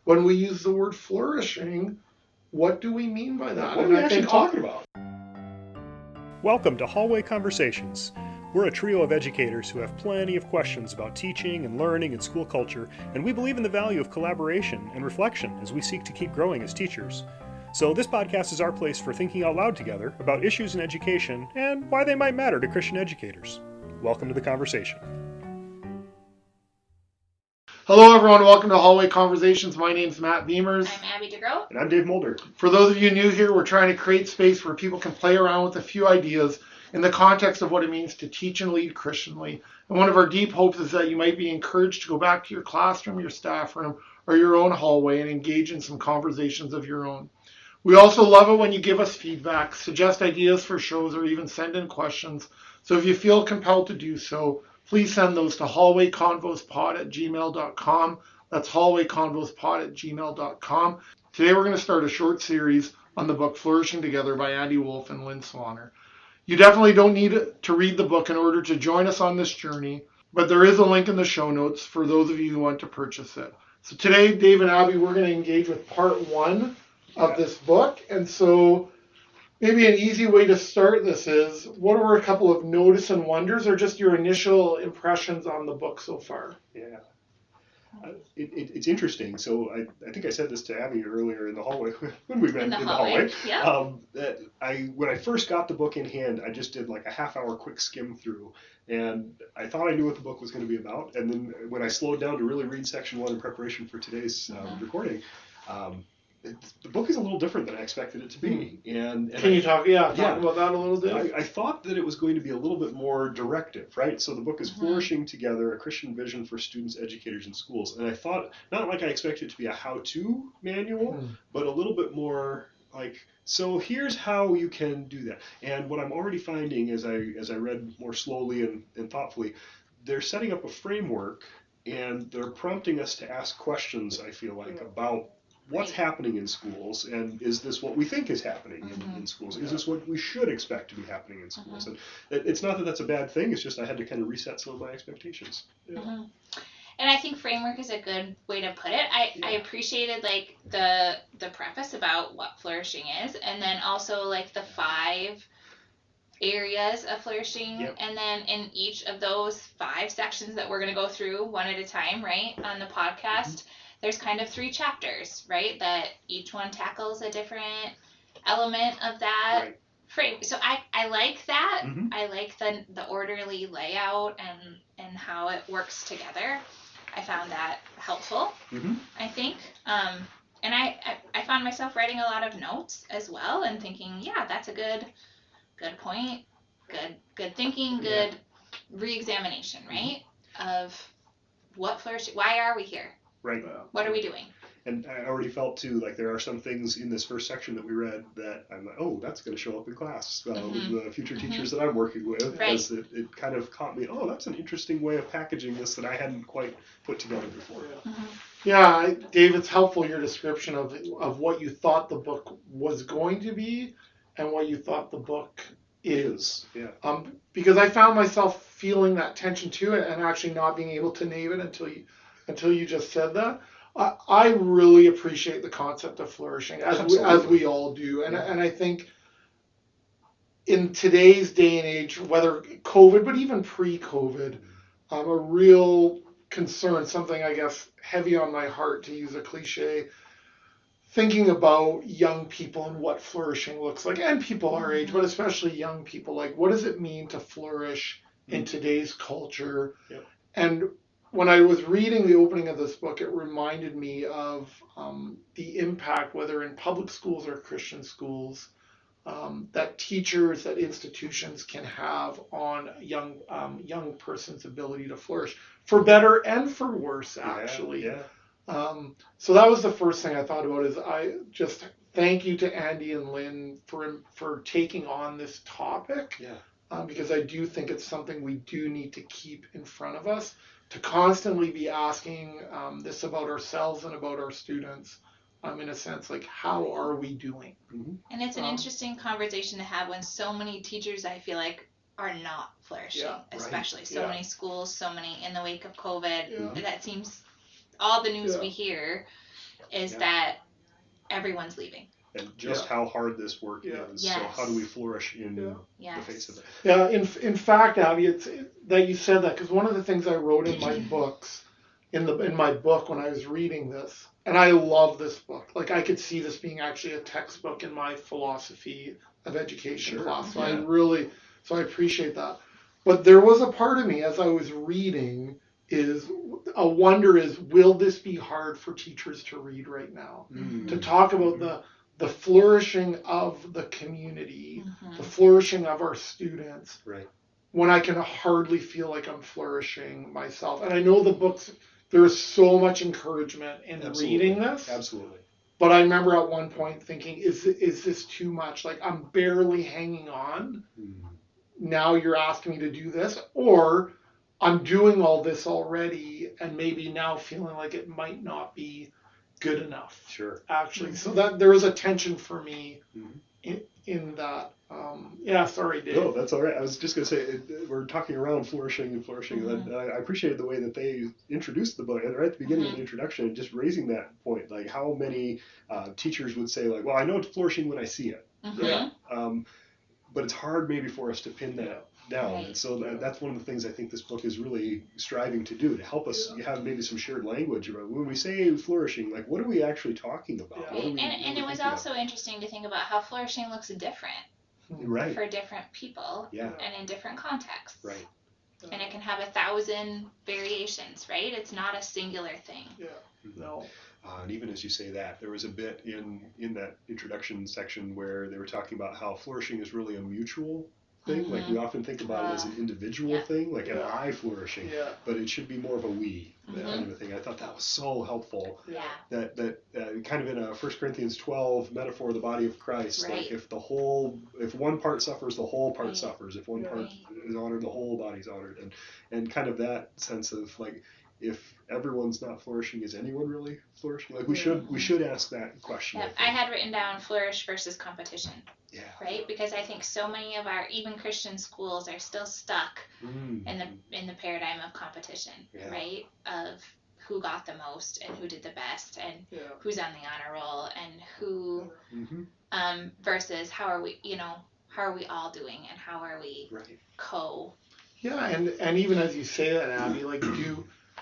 when we use the word flourishing, what do we mean by that? What are we actually talking about? Welcome to Hallway Conversations. We're a trio of educators who have plenty of questions about teaching and learning and school culture, and we believe in the value of collaboration and reflection as we seek to keep growing as teachers. So this podcast is our place for thinking out loud together about issues in education and why they might matter to Christian educators. Welcome to the conversation. Hello everyone, welcome to Hallway Conversations. My name's Matt Beamers. I'm Abby DeGroat. And I'm Dave Mulder. For those of you new here, we're trying to create space where people can play around with a few ideas in the context of what it means to teach and lead Christianly. And one of our deep hopes is that you might be encouraged to go back to your classroom, your staff room, or your own hallway and engage in some conversations of your own. We also love it when you give us feedback, suggest ideas for shows, or even send in questions. So if you feel compelled to do so, please send those to hallwayconvospod@gmail.com. That's hallwayconvospod@gmail.com. Today we're going to start a short series on the book Flourishing Together by Wolfe and Lynn Swaner. You definitely don't need to read the book in order to join us on this journey, but there is a link in the show notes for those of you who want to purchase it. So today, Dave and Abby, we're going to engage with part one of this book. And so maybe an easy way to start this is, what were a couple of notice and wonders, or just your initial impressions on the book so far? Yeah. It's interesting. So I think I said this to Abby earlier in the hallway when we met in the hallway. Yeah. When I first got the book in hand, I just did like a half-hour quick skim through, and I thought I knew what the book was going to be about. And then when I slowed down to really read section one in preparation for today's recording, the book is a little different than I expected it to be. And Can you talk about that a little bit? I thought that it was going to be a little bit more directive, right? So the book is Flourishing Together, a Christian vision for students, educators, and schools. And I thought, not like I expected it to be a how-to manual, but a little bit more like, so here's how you can do that. And what I'm already finding as I read more slowly and thoughtfully, they're setting up a framework and they're prompting us to ask questions, I feel like, about what's happening in schools, and is this what we think is happening in schools? Is this what we should expect to be happening in schools? And it's not that that's a bad thing, it's just I had to kind of reset some of my expectations. And I think framework is a good way to put it. I appreciated like the preface about what flourishing is, and then also like the 5 areas of flourishing, and then in each of those 5 sections that we're going to go through one at a time, right, on the podcast, there's kind of 3 chapters, right, that each one tackles a different element of that frame. So I like that. I like the orderly layout and how it works together. I found that helpful, I think. And I found myself writing a lot of notes as well and thinking, yeah, that's a good point, good thinking, good re-examination, right, of what flourishing, why are we here? Right. What are we doing? And I already felt, too, like there are some things in this first section that we read that I'm like, oh, that's going to show up in class with the future teachers that I'm working with. Because it kind of caught me, oh, that's an interesting way of packaging this that I hadn't quite put together before. Yeah, Dave, it's helpful, your description of what you thought the book was going to be and what you thought the book is. Because I found myself feeling that tension to it and actually not being able to name it until you just said that. I really appreciate the concept of flourishing, as we all do. And I think in today's day and age, whether COVID, but even pre-COVID, a real concern, something I guess heavy on my heart, to use a cliche, thinking about young people and what flourishing looks like, and people our age, but especially young people. Like, what does it mean to flourish in today's culture? And when I was reading the opening of this book, it reminded me of the impact, whether in public schools or Christian schools, that teachers, that institutions can have on young person's ability to flourish, for better and for worse, actually. So that was the first thing I thought about. Is I just thank you to Andy and Lynn for taking on this topic, because I do think it's something we do need to keep in front of us, to constantly be asking this about ourselves and about our students, in a sense, like, how are we doing? And it's an interesting conversation to have when so many teachers, I feel like, are not flourishing, especially so many schools, so many in the wake of COVID. That seems, all the news we hear is that everyone's leaving. And just how hard this work is. Yes. So how do we flourish in the face of it? Yeah, in fact, Abby, it's that you said that, because one of the things I wrote in my books, in my book when I was reading this, and I love this book. Like, I could see this being actually a textbook in my philosophy of education class. So I appreciate that. But there was a part of me as I was reading will this be hard for teachers to read right now? To talk about the flourishing of the community, the flourishing of our students, when I can hardly feel like I'm flourishing myself. And I know the books, there is so much encouragement in reading this. Absolutely. But I remember at one point thinking, is this too much? Like, I'm barely hanging on. Now you're asking me to do this, or I'm doing all this already and maybe now feeling like it might not be good enough. Sure. Actually. So that there was a tension for me in that. Sorry, Dave. No, that's all right. I was just going to say, we're talking around flourishing. And I appreciated the way that they introduced the book. And right at the beginning of the introduction, just raising that point, like how many teachers would say, like, well, I know it's flourishing when I see it. But it's hard maybe for us to pin that down. And so that's one of the things I think this book is really striving to do, to help us have maybe some shared language about when we say flourishing, like, what are we actually talking about? And it was also interesting to think about how flourishing looks different for different people and in different contexts. Right. And it can have 1,000 variations, right? It's not a singular thing. No. And even as you say that, there was a bit in that introduction section where they were talking about how flourishing is really a mutual thing. Like, we often think about it as an individual thing, like an I flourishing, but it should be more of a we kind of a thing. I thought that was so helpful. That kind of in a 1 Corinthians 12 metaphor of the body of Christ, like if one part suffers, the whole part suffers. If one part is honored, the whole body's honored, and kind of that sense of like, if everyone's not flourishing, is anyone really flourishing? Like, we should ask that question. I had written down flourish versus competition. Right? Because I think so many of our even Christian schools are still stuck in the paradigm of competition, right? Of who got the most and who did the best and who's on the honor roll and who versus how are we all doing and how are we and even as you say that, Abby, like,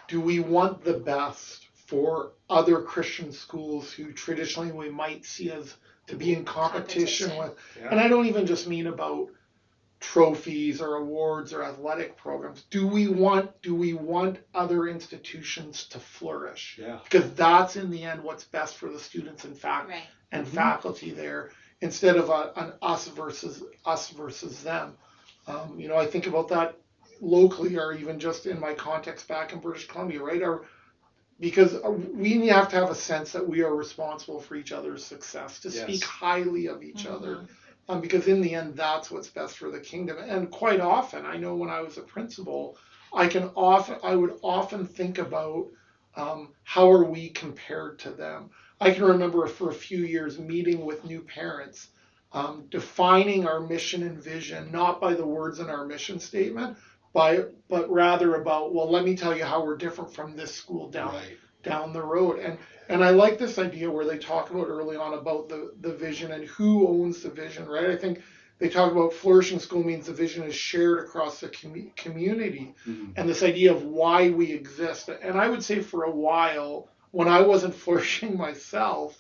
do we want the best for other Christian schools who traditionally we might see as to be in competition with? And I don't even just mean about trophies or awards or athletic programs. Do we want other institutions to flourish? Because that's in the end what's best for the students and faculty there, instead of an us versus them. I think about that locally, or even just in my context back in British Columbia, right? Because we have to have a sense that we are responsible for each other's success, to speak highly of each other, because in the end, that's what's best for the kingdom. And quite often, I know when I was a principal, I would often think about how are we compared to them. I can remember for a few years meeting with new parents, defining our mission and vision, not by the words in our mission statement, but rather about, well, let me tell you how we're different from this school down the road. And I like this idea where they talk about early on about the vision and who owns the vision, right? I think they talk about flourishing school means the vision is shared across the community, and this idea of why we exist. And I would say for a while, when I wasn't flourishing myself,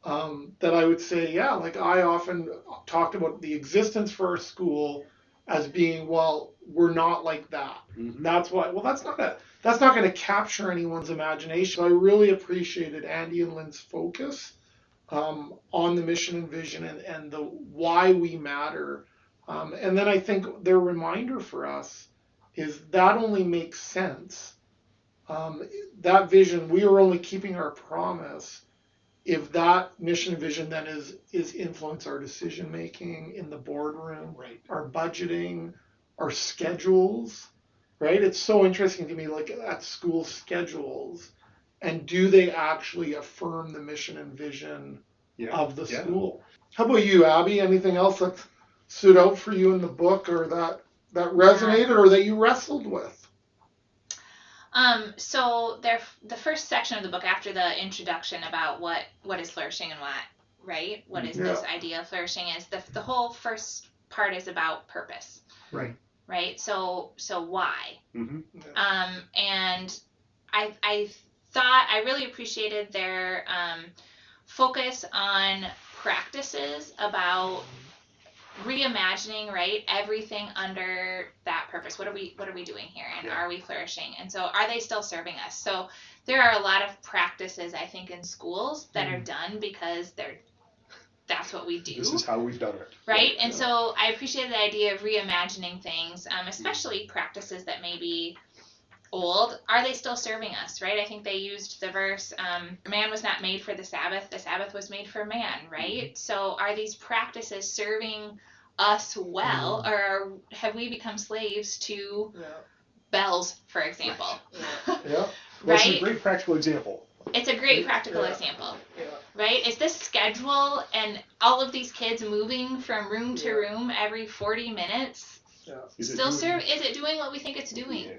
that I would say, like, I often talked about the existence for our school as being, well, we're not like that. That's why. Well, that's not going to capture anyone's imagination. So I really appreciated Andy and Lynn's focus on the mission and vision and the why we matter. And then I think their reminder for us is that only makes sense. That vision, we are only keeping our promise if that mission and vision then is influence our decision making in the boardroom, our budgeting, our schedules, right? It's so interesting to me, like, at school schedules, and do they actually affirm the mission and vision of the school? How about you, Abby? Anything else that stood out for you in the book, or that resonated, or that you wrestled with? So the first section of the book, after the introduction about what is flourishing and what is this idea of flourishing, is the whole first part is about purpose. Right. So why? And I thought I really appreciated their focus on practices about reimagining everything under that purpose. What are we doing here, and are we flourishing? And so are they still serving us? So there are a lot of practices, I think, in schools that are done because that's what we do. This is how we've done it. Right? And so I appreciate the idea of reimagining things, especially practices that may be old. Are they still serving us, right? I think they used the verse, man was not made for the Sabbath was made for man, right? So are these practices serving us well, or have we become slaves to bells, for example? Well, it's a great practical example. It's a great practical example. Right? Is this schedule and all of these kids moving from room to room every 40 minutes is it doing what we think it's doing?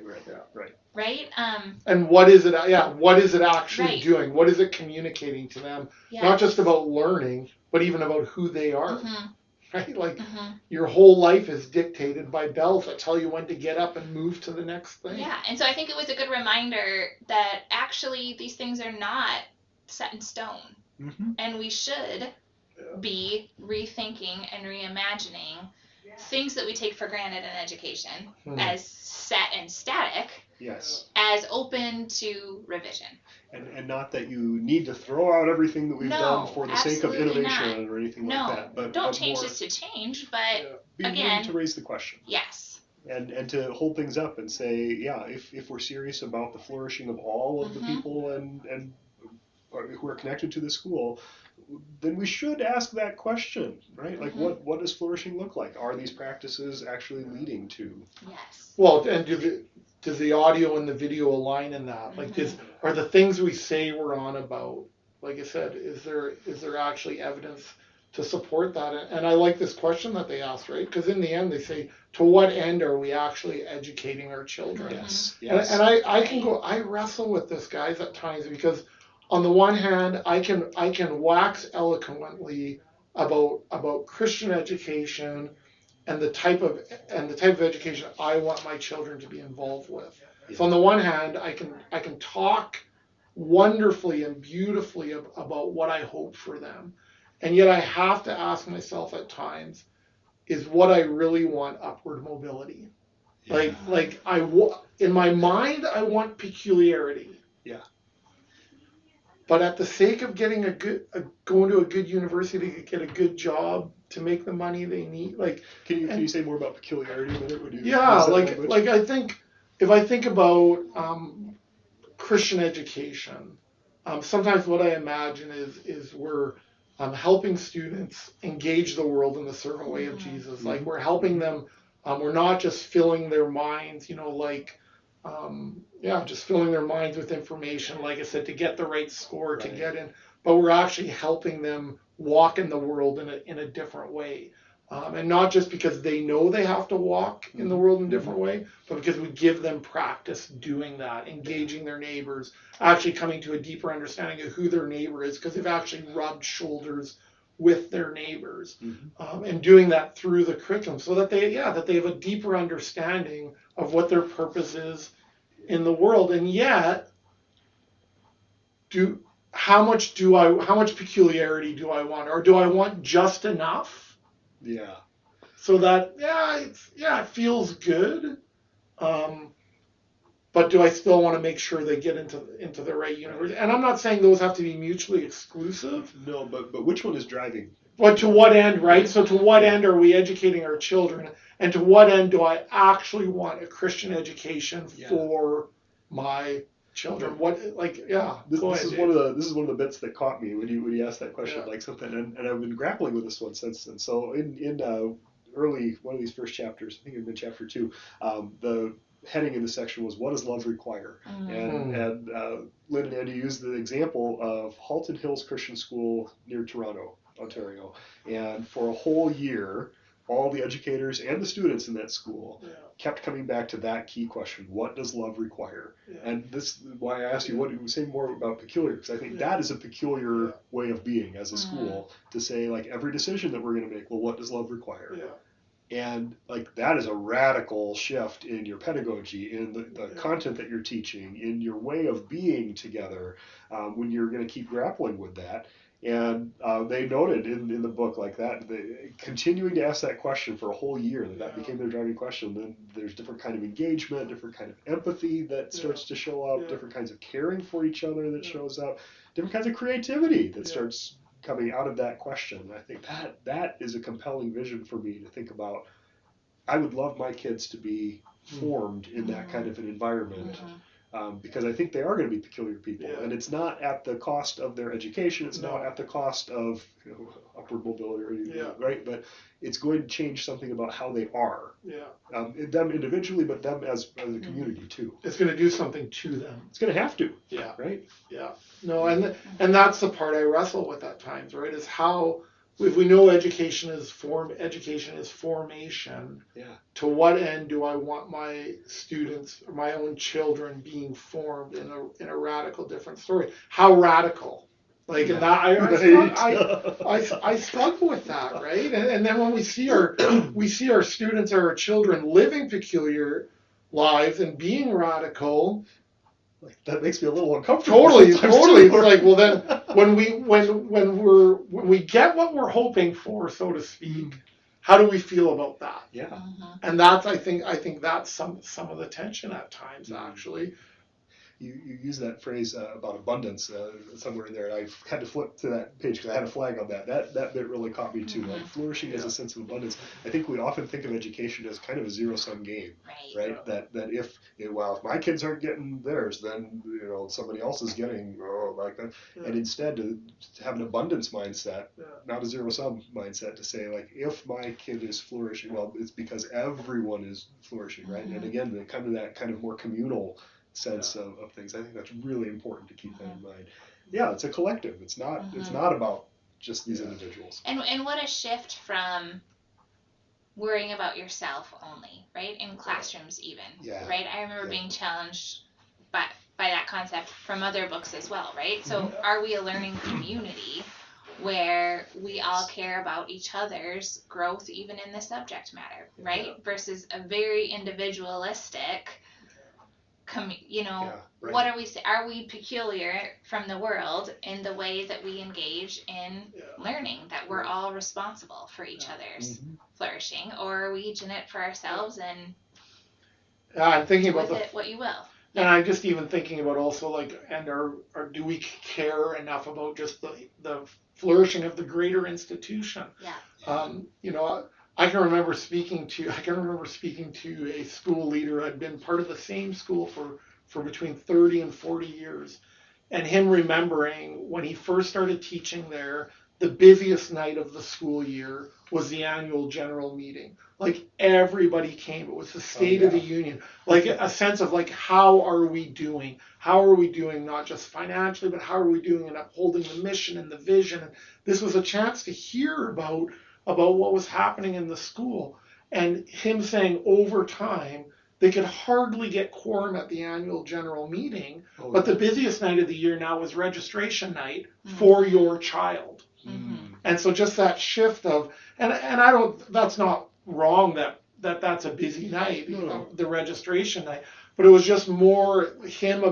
Right? And what is it? What is it actually doing? What is it communicating to them? Not just about learning, but even about who they are. Right? Like your whole life is dictated by bells that tell you when to get up and move to the next thing. Yeah, and so I think it was a good reminder that actually these things are not set in stone, and we should be rethinking and reimagining things that we take for granted in education as set and static, as open to revision. And not that you need to throw out everything that we've done for the sake of innovation or anything like that. But don't change this to change, but be willing to raise the question. Yes. And to hold things up and say, if we're serious about the flourishing of all of the people and who are connected to the school, then we should ask that question, right? Like, what does flourishing look like? Are these practices actually leading to? Yes. Well, and does the audio and the video align in that? Like, are the things we say we're on about, like I said, is there actually evidence to support that? And I like this question that they asked, right? Because in the end, they say, to what end are we actually educating our children? Yes. And I wrestle with this, guys, at times, because on the one hand, I can wax eloquently about Christian education and the type of education I want my children to be involved with. So on the one hand, I can talk wonderfully and beautifully about what I hope for them, and yet I have to ask myself at times, is what I really want upward mobility? Like in my mind, I want peculiarity. But at the sake of getting going to a good university to get a good job, to make the money they need, can you say more about peculiarity a minute? Like I think if I think about Christian education, sometimes what I imagine is we're helping students engage the world in the servant way of Jesus. Like we're helping them. We're not just filling their minds, just filling their minds with information, like I said, to get the right score, to get in, but we're actually helping them walk in the world in a different way. And not just because they know they have to walk in the world in a different way, but because we give them practice doing that, engaging their neighbors, actually coming to a deeper understanding of who their neighbor is, because they've actually rubbed shoulders with their neighbors, and doing that through the curriculum, so that they have a deeper understanding of what their purpose is in the world. And yet, how much peculiarity do I want, or do I want just enough? Yeah. So that it feels good, but do I still want to make sure they get into the right university? And I'm not saying those have to be mutually exclusive. No, but which one is driving? But to what end, right? So to what end are we educating our children? And to what end do I actually want a Christian education for my children? This is one of the bits that caught me when you asked that question, like something, and I've been grappling with this one since then. So in early one of these first chapters, I think it had been chapter 2, the heading in the section was, "What does love require?" And Lynn and Andy used the example of Halton Hills Christian School near Toronto, Ontario, and for a whole year all the educators and the students in that school kept coming back to that key question: what does love require? And this is why I asked you, what do you say more about peculiar? Because I think that is a peculiar way of being as a school, to say, like, every decision that we're going to make, well, what does love require? And like, that is a radical shift in your pedagogy, in the content that you're teaching, in your way of being together, when you're going to keep grappling with that. And they noted in the book, like, that continuing to ask that question for a whole year, that became their driving question. Then there's different kind of engagement, different kind of empathy that starts to show up, different kinds of caring for each other that shows up, different kinds of creativity that starts coming out of that question. And I think that is a compelling vision for me to think about. I would love my kids to be formed in that kind of an environment. Because I think they are going to be peculiar people, and it's not at the cost of their education. It's not at the cost of upward mobility, right? But it's going to change something about how they are. Them individually, but them as a community too. It's going to do something to them. It's going to have to. Right. No, and that's the part I wrestle with at times, right? Is how, if we know education is formation, to what end do I want my students, or my own children, being formed in a radical different story? How radical? Like, and that I struggle with that, right? And then when we see our students or our children living peculiar lives and being radical, like, that makes me a little uncomfortable. Totally. It's like, well, then when we get what we're hoping for, so to speak, how do we feel about that? And that's, I think that's some of the tension at times, actually. You use that phrase about abundance somewhere in there, and I had to flip to that page because I had a flag on that. That bit really caught me too. Like, flourishing as a sense of abundance. I think we often think of education as kind of a zero-sum game, right? That if my kids aren't getting theirs, then somebody else is getting like that. And instead, to have an abundance mindset, not a zero-sum mindset, to say, like, if my kid is flourishing, well, it's because everyone is flourishing, right? And again, they come to that kind of more communal sense of things. I think that's really important to keep that in mind. It's a collective. It's not about just these individuals. And what a shift from worrying about yourself only, right? In classrooms even, right? I remember being challenged by that concept from other books as well, right? So are we a learning community where we all care about each other's growth, even in the subject matter, right? Versus a very individualistic, what are we? Are we peculiar from the world in the way that we engage in learning? That we're all responsible for each other's flourishing, or are we each in it for ourselves and I'm thinking about what you will. And I'm just even thinking about also, like, and do we care enough about just the flourishing of the greater institution? I can remember speaking to a school leader. I'd been part of the same school for between 30 and 40 years, and him remembering when he first started teaching there, the busiest night of the school year was the annual general meeting. Like, everybody came. It was the State of the Union, like a sense of, like, how are we doing? How are we doing, not just financially, but how are we doing in upholding the mission and the vision? And this was a chance to hear about what was happening in the school, and him saying over time they could hardly get quorum at the annual general meeting, but the busiest night of the year now was registration night for your child. And so just that shift of, and I don't, that's not wrong that's a busy night, the registration night, but it was just more him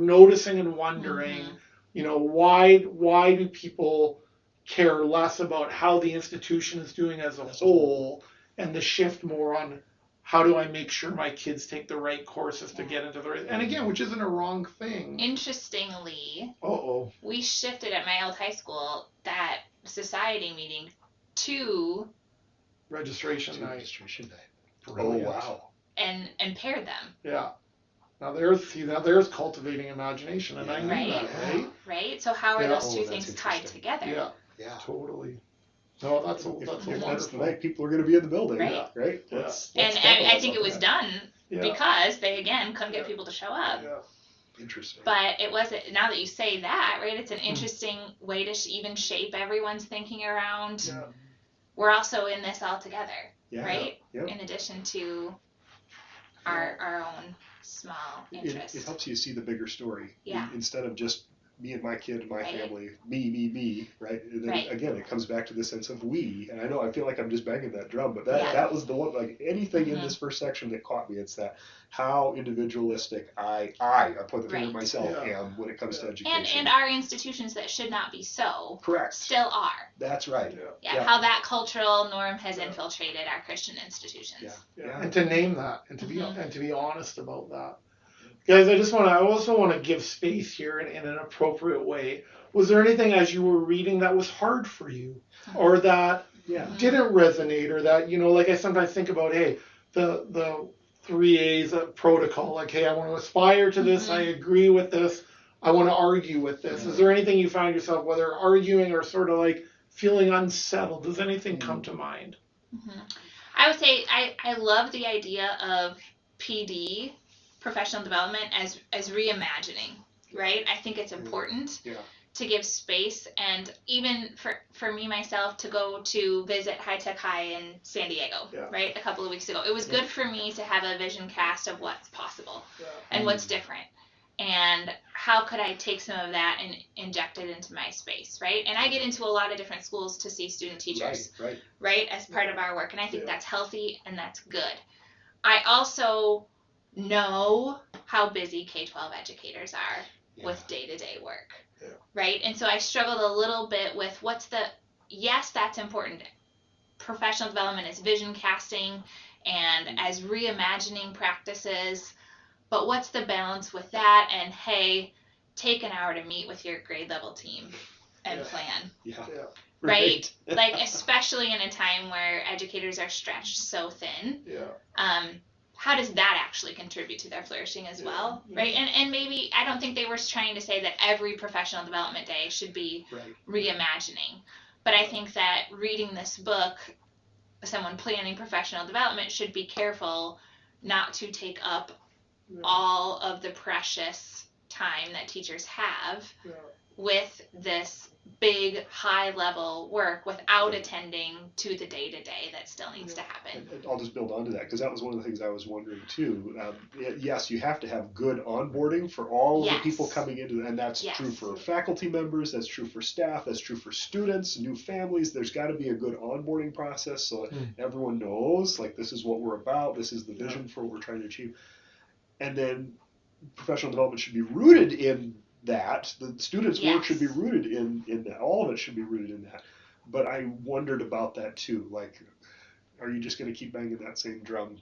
noticing and wondering, why do people care less about how the institution is doing as a whole, and the shift more on how do I make sure my kids take the right courses to get into the right, and again, which isn't a wrong thing. Interestingly, we shifted at my old high school that society meeting to registration night. Brilliant. Wow. And paired them. Now there's cultivating imagination, and I knew that, right? Right. So how are those two things tied together? Yeah, totally. No, that's a wonderful. That's the night people are going to be in the building, right? Let's and I think it was done because they, again, couldn't get people to show up. Interesting. But it wasn't, now that you say that, right, it's an interesting way to even shape everyone's thinking around, we're also in this all together. right? Yep. In addition to our own small interests. It helps you see the bigger story. Yeah. Instead of just me and my kid and my Right. family, me, right? And then Right. again, it comes back to the sense of we. And I feel like I'm just banging that drum, but that, Yeah. that was the one, like anything in Mhm. this first section that caught me, it's that how individualistic I point the finger at Right. myself Yeah. am when it comes to education. And our institutions that should not be so Correct. still are. That's right. Yeah, how that cultural norm has Yeah. infiltrated our Christian institutions. Yeah. And to name that and to Mhm. be honest about that. Guys, I also want to give space here in an appropriate way. Was there anything as you were reading that was hard for you, or that didn't resonate, or that, like I sometimes think about, hey, the 3A's protocol, like, hey, I want to aspire to this, I agree with this, I want to argue with this. Is there anything you found yourself, whether arguing or sort of like feeling unsettled? Does anything come to mind? I would say I love the idea of PD, professional development, as reimagining, right? I think it's important to give space, and even for me myself to go to visit High Tech High in San Diego, right, a couple of weeks ago. It was good for me to have a vision cast of what's possible and what's different, and how could I take some of that and inject it into my space, right? And I get into a lot of different schools to see student teachers, right, as part of our work, and I think that's healthy and that's good. I also know how busy K-12 educators are with day-to-day work, right? And so I struggled a little bit with yes, that's important. Professional development is vision casting and as reimagining practices, but what's the balance with that? And hey, take an hour to meet with your grade level team and plan. Right? Like, especially in a time where educators are stretched so thin. How does that actually contribute to their flourishing as well, right? And maybe, I don't think they were trying to say that every professional development day should be reimagining, but I think that reading this book, someone planning professional development should be careful not to take up all of the precious time that teachers have with this big high-level work without attending to the day-to-day that still needs to happen. And I'll just build onto that, because that was one of the things I was wondering too. Yes, you have to have good onboarding for all of the people coming into, and that's true for faculty members, that's true for staff, that's true for students, new families. There's got to be a good onboarding process so that everyone knows, like, this is what we're about, this is the vision for what we're trying to achieve. And then professional development should be rooted in that. The students' work should be rooted in that. All of it should be rooted in that. But I wondered about that too. Like, are you just going to keep banging that same drum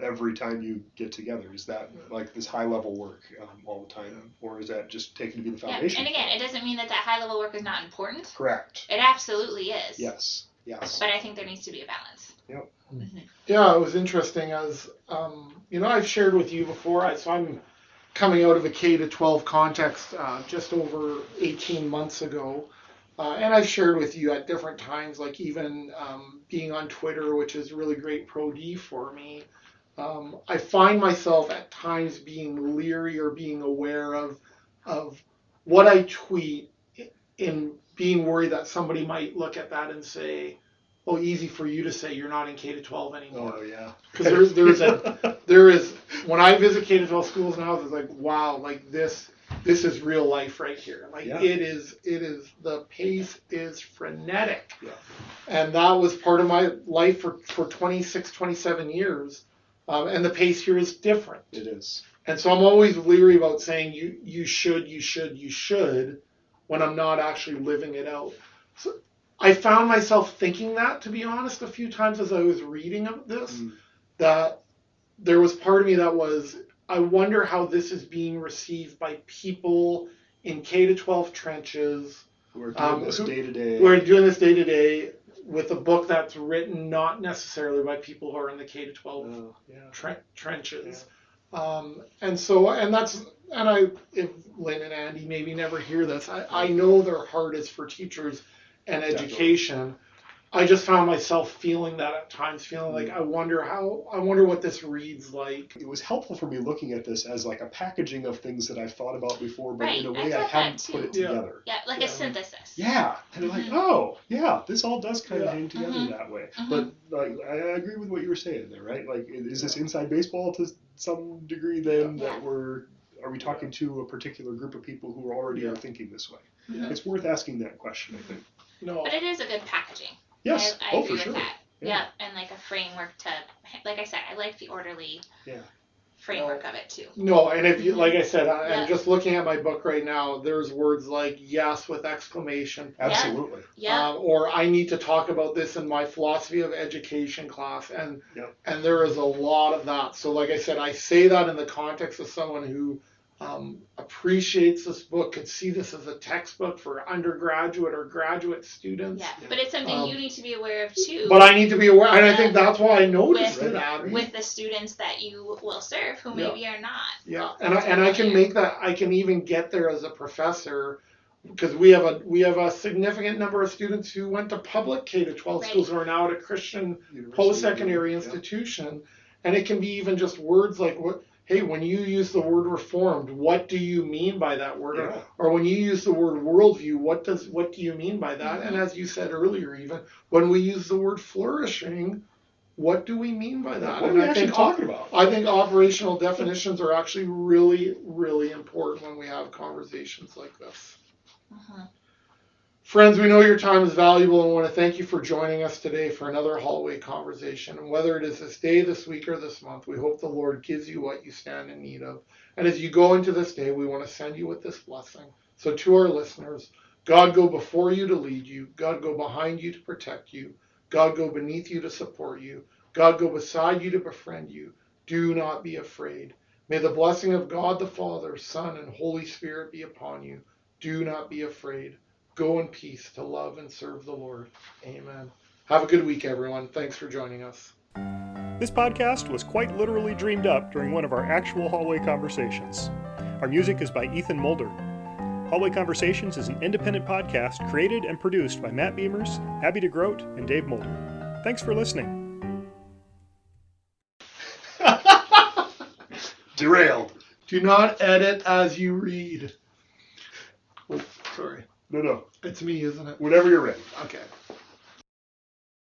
every time you get together? Is that like this high-level work all the time? Or is that just taken to be the foundation? And again, it doesn't mean that high-level work is not important. Correct. It absolutely is. Yes. But I think there needs to be a balance. Yeah, it was interesting as, I've shared with you before, so I'm coming out of a K-12 context just over 18 months ago. And I've shared with you at different times, like even being on Twitter, which is really great pro-D for me. I find myself at times being leery or being aware of what I tweet, in being worried that somebody might look at that and say, "Oh, easy for you to say, you're not in K-12 anymore." Oh yeah. Because there is when I visit K-12 schools now, it's like, wow, like this is real life right here. Like it is the pace is frenetic. And that was part of my life for 26, 27 years. And the pace here is different. It is. And so I'm always leery about saying you should when I'm not actually living it out. So I found myself thinking that, to be honest, a few times as I was reading of this, that there was part of me that was, I wonder how this is being received by people in K-12 trenches. Who are doing this day to day. Who are doing this day to day with a book that's written not necessarily by people who are in the K-12 trenches. If Lynn and Andy maybe never hear this, I know their heart is for teachers and education. I just found myself feeling that at times, feeling like I wonder what this reads like. It was helpful for me looking at this as like a packaging of things that I've thought about before, but Right, in a I way I thought hadn't that put it too. together. Yeah, like a synthesis. Yeah, and like, oh, yeah, this all does kind of hang together that way. Mhm. But like, I agree with what you were saying there, right? Like, is this inside baseball to some degree then Yeah. that are we talking to a particular group of people who already are thinking this way? Yeah. It's worth asking that question, I think. No. But it is a good packaging. Yes, I agree for with sure. that. Yeah. Yeah, and like a framework to, like I said, I like the orderly framework of it too. No, and if you, like I said, I'm Yeah. just looking at my book right now. There's words like yes with exclamation point. Absolutely. Yeah. Or I need to talk about this in my philosophy of education class, and there is a lot of that. So, like I said, I say that in the context of someone who appreciates this book, could see this as a textbook for undergraduate or graduate students. Yeah, but it's something you need to be aware of too. But I need to be aware, and I think that's why I noticed with, it, Abby. with the students that you will serve, who maybe are not. Yeah, and I can make that. I can even get there as a professor, because we have a significant number of students who went to public K-12 schools who are now at a Christian post-secondary institution, and it can be even just words like what. Hey, when you use the word reformed, what do you mean by that word? Yeah. Or when you use the word worldview, what do you mean by that? Mm-hmm. And as you said earlier, even when we use the word flourishing, what do we mean by that? What are we actually talking about? I think operational definitions are actually really, really important when we have conversations like this. Uh-huh. Friends, we know your time is valuable and we want to thank you for joining us today for another hallway conversation. And whether it is this day, this week, or this month, we hope the Lord gives you what you stand in need of. And as you go into this day, we want to send you with this blessing. So to our listeners, God go before you to lead you. God go behind you to protect you. God go beneath you to support you. God go beside you to befriend you. Do not be afraid. May the blessing of God the Father, Son, and Holy Spirit be upon you. Do not be afraid. Go in peace to love and serve the Lord. Amen. Have a good week, everyone. Thanks for joining us. This podcast was quite literally dreamed up during one of our actual hallway conversations. Our music is by Ethan Mulder. Hallway Conversations is an independent podcast created and produced by Matt Beamers, Abby DeGroat, and Dave Mulder. Thanks for listening. Derailed. Do not edit as you read. Oh, sorry. No. It's me, isn't it? Whenever you're ready. Okay.